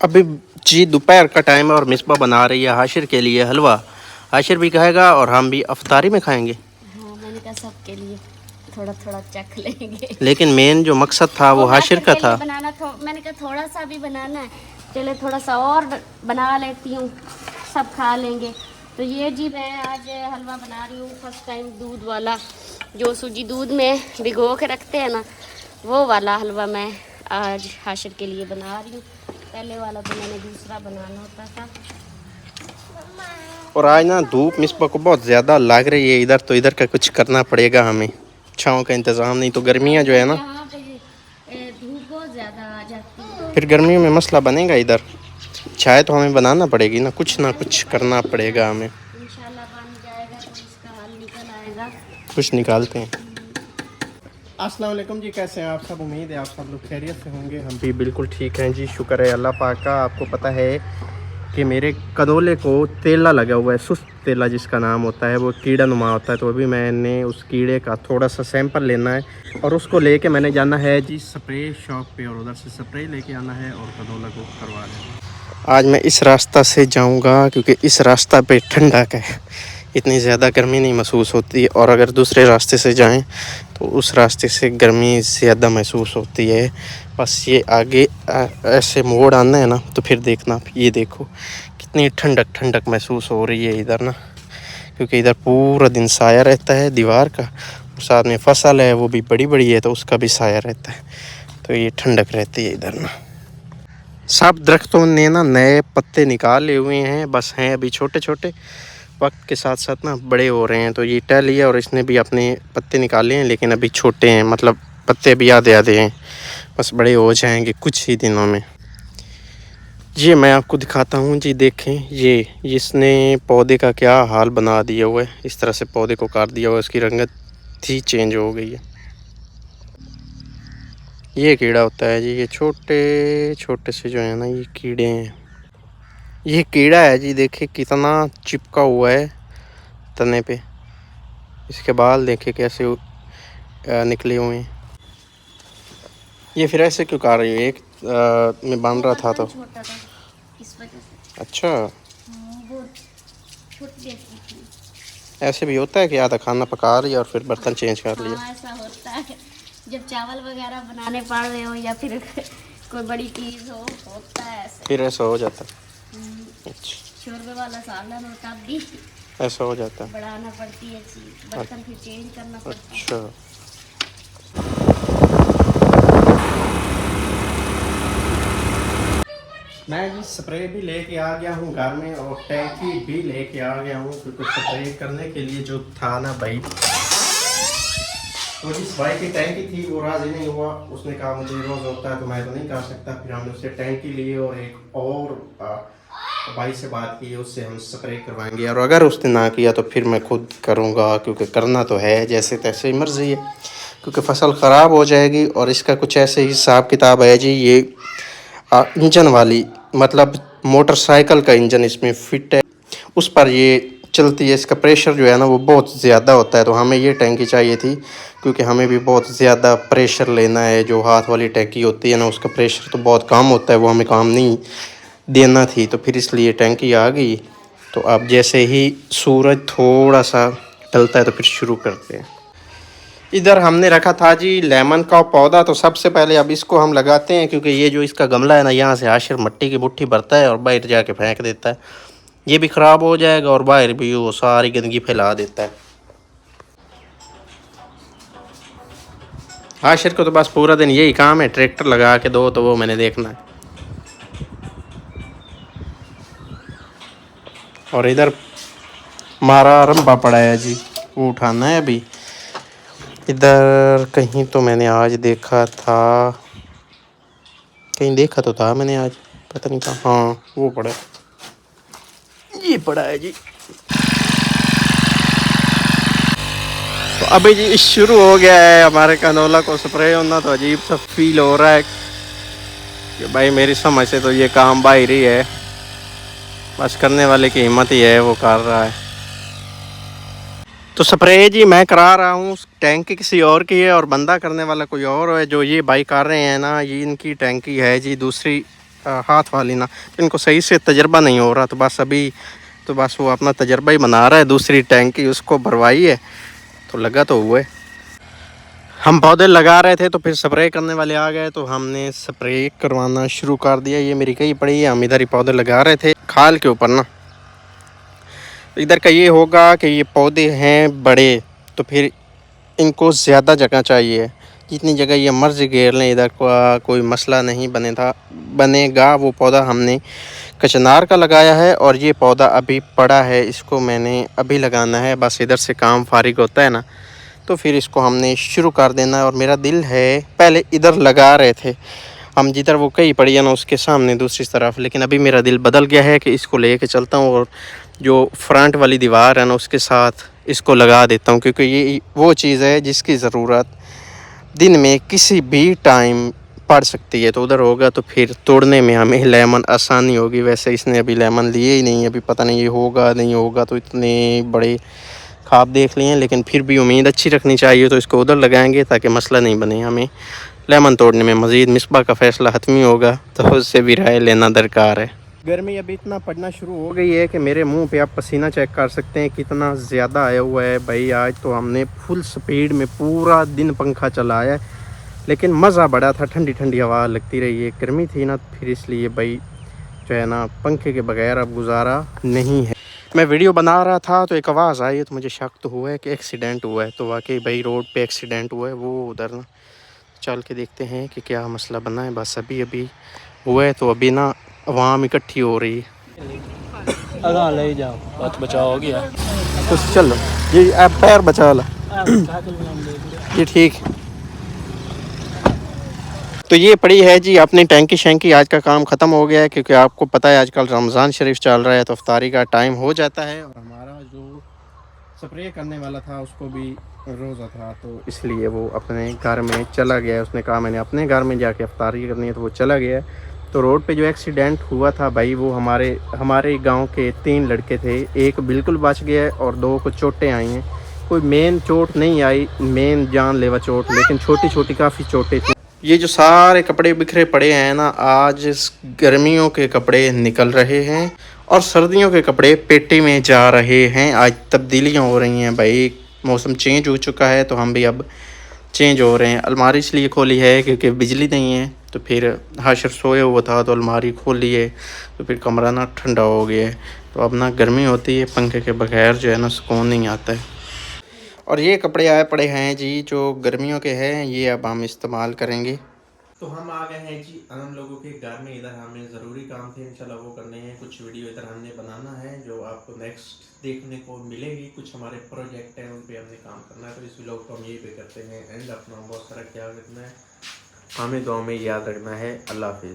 अभी जी दोपहर का टाइम है और मिसबा बना रही है हाशिर के लिए हलवा। हाशिर भी खाएगा और हम भी अफ्तारी में खाएंगे। हाँ, मैंने कहा सबके लिए थोड़ा थोड़ा चख लेंगे। लेकिन मेन जो मकसद था वो हाशिर का के लिए था। बनाना मैंने कहा थोड़ा सा भी बनाना है, चले थोड़ा सा और बना लेती हूँ, सब खा लेंगे। तो ये जी मैं आज हलवा बना रही हूँ फर्स्ट टाइम, दूध वाला, जो सूजी दूध में भिगो के रखते हैं ना, वो वाला हलवा मैं आज हाशिर के लिए बना रही हूँ। पहले वाला तो मैंने दूसरा बनाना होता था। और आज ना धूप मिसबा को बहुत ज़्यादा लग रही है इधर, तो इधर का कुछ करना पड़ेगा हमें, छाँव का इंतज़ाम, नहीं तो गर्मियाँ जो है ना, यहाँ पे धूप बहुत ज़्यादा आ जाती है, फिर गर्मियों में मसला बनेगा इधर। चाय तो हमें बनाना पड़ेगी ना कुछ करना पड़ेगा हमें। इंशाल्लाह बन जाएगा तो इसका हल निकल आएगा। कुछ निकालते हैं। अस्सलाम वालेकुम जी, कैसे हैं आप सब? उम्मीद है आप सब लोग खैरियत से होंगे। हम भी बिल्कुल ठीक हैं जी, शुक्र है अल्लाह पाक का। आपको पता है कि मेरे कनोले को तेला लगा हुआ है, सुस्त तेला जिसका नाम होता है, वो कीड़ा नुमा होता है। तो अभी मैंने उस कीड़े का थोड़ा सा सैंपल लेना है और उसको लेके मैंने जाना है जी स्प्रे शॉप पे, और उधर से स्प्रे लेके आना है और कनोला को करवा देना। आज मैं इस रास्ता से जाऊंगा क्योंकि इस रास्ता पे ठंडक है, इतनी ज़्यादा गर्मी नहीं महसूस होती। और अगर दूसरे रास्ते से जाएं तो उस रास्ते से गर्मी ज़्यादा महसूस होती है। बस ये आगे ऐसे मोड़ आना है ना, तो फिर देखना, ये देखो कितनी ठंडक ठंडक महसूस हो रही है इधर ना, क्योंकि इधर पूरा दिन साया रहता है दीवार का, और साथ में फसल है वो भी बड़ी बड़ी है तो उसका भी साया रहता है, तो ये ठंडक रहती है इधर ना। सब दरख्तों ने ना नए पत्ते निकाले हुए हैं, बस हैं अभी छोटे छोटे, वक्त के साथ साथ ना बड़े हो रहे हैं। तो ये टहल लिया और इसने भी अपने पत्ते निकाले हैं, लेकिन अभी छोटे हैं, मतलब पत्ते भी आधे आधे हैं, बस बड़े हो जाएंगे कुछ ही दिनों में। ये मैं आपको दिखाता हूँ जी, देखें ये इसने पौधे का क्या हाल बना दिया हुआ है। इस तरह से पौधे को काट दिया हुआ है, उसकी रंगत ही चेंज हो गई है। ये कीड़ा होता है जी, ये छोटे छोटे से जो है ना ये कीड़े हैं। ये कीड़ा है जी, देखिए कितना चिपका हुआ है तने पे, इसके बाल देखे कैसे निकले हुए हैं। ये फिर ऐसे क्यों काट रही है? एक में बांध रहा था तो छोटा था इस वजह से। अच्छा, वो छोटी थी। ऐसे भी होता है कि आधा खाना पका लिया और फिर बर्तन चेंज कर लिया। हाँ, ऐसा होता है जब चावल वगैरह बनाने पड़ रहे हो या फिर कोई बड़ी चीज़ हो, होता है ऐसे। फिर ऐसा हो जाता है। अच्छा, शोरबे वाला सालन होता भी ऐसा हो जाता है। बढ़ाना पड़ती है चीज़, बर्तन फिर चेंज करना पड़ता है। अच्छा, मैं जी स्प्रे भी लेके आ गया हूँ घर में और टैंकी भी लेके आ गया हूँ, क्योंकि स्प्रे करने के लिए जो था ना भाई, तो जिस भाई की टैंकी थी वो राजी नहीं हुआ। उसने कहा मुझे रोज़ होता है तो मैं तो नहीं कर सकता। फिर हमने उससे टैंकी लिए और एक और भाई से बात की, उससे हम स्प्रे करवाएंगे, और अगर उसने ना किया तो फिर मैं खुद करूँगा, क्योंकि करना तो है, जैसे तैसे ही मर्जी है, क्योंकि फसल ख़राब हो जाएगी। और इसका कुछ ऐसे ही हिसाब किताब है जी, ये इंजन वाली, मतलब मोटरसाइकिल का इंजन इसमें फिट है, उस पर ये चलती है। इसका प्रेशर जो है ना वो बहुत ज़्यादा होता है, तो हमें ये टैंकी चाहिए थी, क्योंकि हमें भी बहुत ज़्यादा प्रेशर लेना है। जो हाथ वाली टैंकी होती है ना उसका प्रेशर तो बहुत कम होता है, वो हमें काम नहीं देना थी, तो फिर इसलिए टैंकी आ गई। तो अब जैसे ही सूरज थोड़ा सा ढलता है तो फिर शुरू करते हैं। इधर हमने रखा था जी लेमन का पौधा, तो सबसे पहले अब इसको हम लगाते हैं, क्योंकि ये जो इसका गमला है ना, यहाँ से आशिर मट्टी की बुट्टी भरता है और बाहर जाके फेंक देता है, ये भी ख़राब हो जाएगा और बाहर भी वो सारी गंदगी फैला देता है। आशिर को तो बस पूरा दिन यही काम है, ट्रैक्टर लगा के दो तो वो मैंने देखना है। और इधर मारा रंबा पड़ा है जी, वो उठाना है अभी। इधर कहीं तो मैंने आज देखा था, कहीं देखा तो था मैंने आज, पता नहीं कहाँ। हाँ वो पड़ा है, ये पड़ा है जी। तो अभी जी शुरू हो गया है हमारे कनोला को स्प्रे होना, तो अजीब सा फील हो रहा है कि भाई मेरी समझ से तो ये काम बाहर ही है, बस करने वाले की हिम्मत ही है, वो कर रहा है। तो स्प्रे जी मैं करा रहा हूँ, टैंकी किसी और की है और बंदा करने वाला कोई और है। जो ये भाई कर रहे हैं ना, ये इनकी टैंकी है जी दूसरी हाथ वाली ना, इनको सही से तजर्बा नहीं हो रहा, तो बस वो अपना तजर्बा ही बना रहा है। दूसरी टैंकी उसको भरवाई है तो लगा तो हुआ है। हम पौधे लगा रहे थे तो फिर स्प्रे करने वाले आ गए, तो हमने स्प्रे करवाना शुरू कर दिया। ये मेरी कहीं पड़ी है, हम इधर ही पौधे लगा रहे थे खाल के ऊपर ना। इधर का ये होगा कि ये पौधे हैं बड़े, तो फिर इनको ज़्यादा जगह चाहिए। जितनी जगह ये मर्ज़ी घेर लें, इधर का कोई मसला नहीं बनेगा। वो पौधा हमने कचनार का लगाया है और ये पौधा अभी पड़ा है, इसको मैंने अभी लगाना है। बस इधर से काम फारिग होता है ना तो फिर इसको हमने शुरू कर देना है। और मेरा दिल है, पहले इधर लगा रहे थे हम, जिधर वो कई पड़ी है ना उसके सामने दूसरी तरफ, लेकिन अभी मेरा दिल बदल गया है कि इसको लेके चलता हूँ और जो फ्रंट वाली दीवार है ना उसके साथ इसको लगा देता हूँ, क्योंकि ये वो चीज़ है जिसकी ज़रूरत दिन में किसी भी टाइम पड़ सकती है। तो उधर होगा तो फिर तोड़ने में हमें लेमन आसानी होगी। वैसे इसने अभी लेमन लिए ही नहीं, अभी पता नहीं ये होगा नहीं होगा, तो इतने बड़े ख्वाब देख लिए हैं, लेकिन फिर भी उम्मीद अच्छी रखनी चाहिए। तो इसको उधर लगाएंगे ताकि मसला नहीं बने हमें लेमन तोड़ने में। मज़ीद मिसबा का फ़ैसला हतमी होगा तो उससे भी राय लेना दरकार है। गर्मी अभी इतना पड़ना शुरू हो गई है कि मेरे मुंह पे आप पसीना चेक कर सकते हैं कितना ज़्यादा आया हुआ है भाई। आज तो हमने फुल स्पीड में पूरा दिन पंखा चलाया है, लेकिन मज़ा बड़ा था, ठंडी ठंडी हवा लगती रही है। गर्मी थी ना, फिर इसलिए भाई जो है ना पंखे के बगैर अब गुजारा नहीं है। मैं वीडियो बना रहा था तो एक आवाज़ आई तो मुझे शक तो हुआ है कि एक्सीडेंट हुआ है। तो वाकई भाई रोड पे एक्सीडेंट हुआ है, वो उधर ना चल के देखते हैं कि क्या मसला बना है। बस अभी हुआ है तो अभी ना आवाम इकट्ठी हो रही है। अगा ले जाओ, बच बचाव हो गया तो चलो ये आप पैर बचा ला ये ठीक। तो ये पड़ी है जी अपनी टैंकी शैंकी। आज का काम ख़त्म हो गया है, क्योंकि आपको पता है आजकल रमज़ान शरीफ चल रहा है तो इफ्तारी का टाइम हो जाता है। और हमारा जो स्प्रे करने वाला था उसको भी रोज़ा था, तो इसलिए वो अपने घर में चला गया है। उसने कहा मैंने अपने घर में जाके इफ्तारी करनी है, तो वो चला गया है। तो रोड पे जो एक्सीडेंट हुआ था भाई, वो हमारे गांव के 3 लड़के थे। एक बिल्कुल बच गया है और 2 को चोटें आई हैं। कोई मेन चोट नहीं आई, मेन जानलेवा चोट, लेकिन छोटी छोटी काफ़ी चोटें थी। ये जो सारे कपड़े बिखरे पड़े हैं ना, आज गर्मियों के कपड़े निकल रहे हैं और सर्दियों के कपड़े पेटी में जा रहे हैं। आज तब्दीलियाँ हो रही हैं भाई, मौसम चेंज हो चुका है तो हम भी अब चेंज हो रहे हैं। अलमारी इसलिए खोली है क्योंकि बिजली नहीं है, तो फिर हाशर सोया हुआ था तो अलमारी खोली है, तो फिर कमरा ना ठंडा हो गया है। तो अब ना गर्मी होती है, पंखे के बगैर जो है ना सुकून नहीं आता है। और ये कपड़े आए पड़े हैं जी जो गर्मियों के हैं, ये अब हम इस्तेमाल करेंगे। तो हम आ गए हैं जी हम लोगों के घर में। इधर हमें ज़रूरी काम थे, इंशाल्लाह वो करने हैं। कुछ वीडियो इधर हमने बनाना है जो आपको नेक्स्ट देखने को मिलेगी। कुछ हमारे प्रोजेक्ट हैं उन पे हमने काम करना है, तो इस व्लॉग को हम यही पे करते हैं एंड। अपना बहुत सारा ख्याल रखना है, हमें दुआ में याद रखना है। अल्लाह हाफिज़।